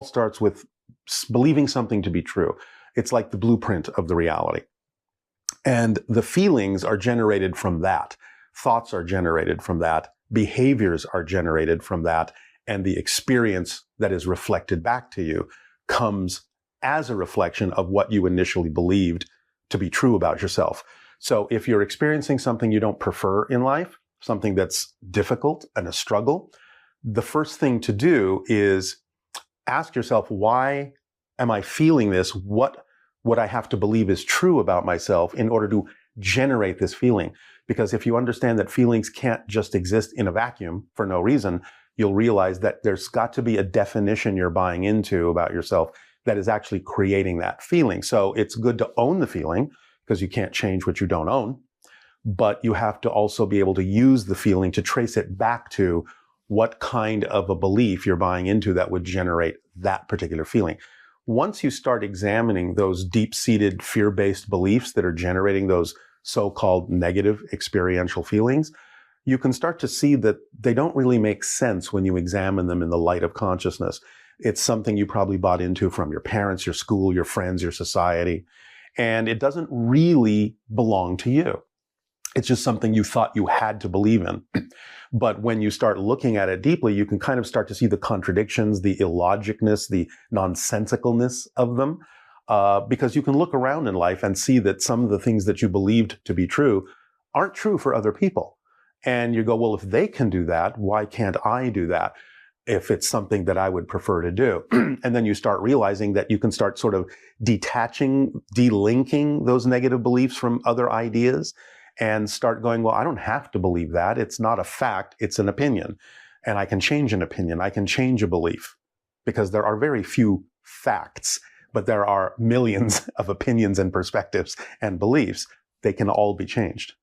starts with believing something to be true. It's like the blueprint of the reality. And the feelings are generated from that. Thoughts are generated from that. Behaviors are generated from that. And the experience that is reflected back to you comes as a reflection of what you initially believed to be true about yourself. So if you're experiencing something you don't prefer in life, something that's difficult and a struggle, the first thing to do is ask yourself, why am I feeling this? What would I have to believe is true about myself in order to generate this feeling? Because if you understand that feelings can't just exist in a vacuum for no reason, you'll realize that there's got to be a definition you're buying into about yourself that is actually creating that feeling. So it's good to own the feeling, because you can't change what you don't own. But you have to also be able to use the feeling to trace it back to what kind of a belief you're buying into that would generate that particular feeling. Once you start examining those deep-seated fear-based beliefs that are generating those so-called negative experiential feelings, you can start to see that they don't really make sense when you examine them in the light of consciousness. It's something you probably bought into from your parents, your school, your friends, your society, and it doesn't really belong to you. It's just something you thought you had to believe in. But when you start looking at it deeply, you can kind of start to see the contradictions, the illogicness, the nonsensicalness of them. Because you can look around in life and see that some of the things that you believed to be true aren't true for other people. And you go, well, if they can do that, why can't I do that? If it's something that I would prefer to do. And then you start realizing that you can start sort of detaching, delinking those negative beliefs from other ideas, and start going, well, I don't have to believe that. It's not a fact, it's an opinion. And I can change an opinion, I can change a belief. Because there are very few facts, but there are millions of opinions and perspectives and beliefs. They can all be changed.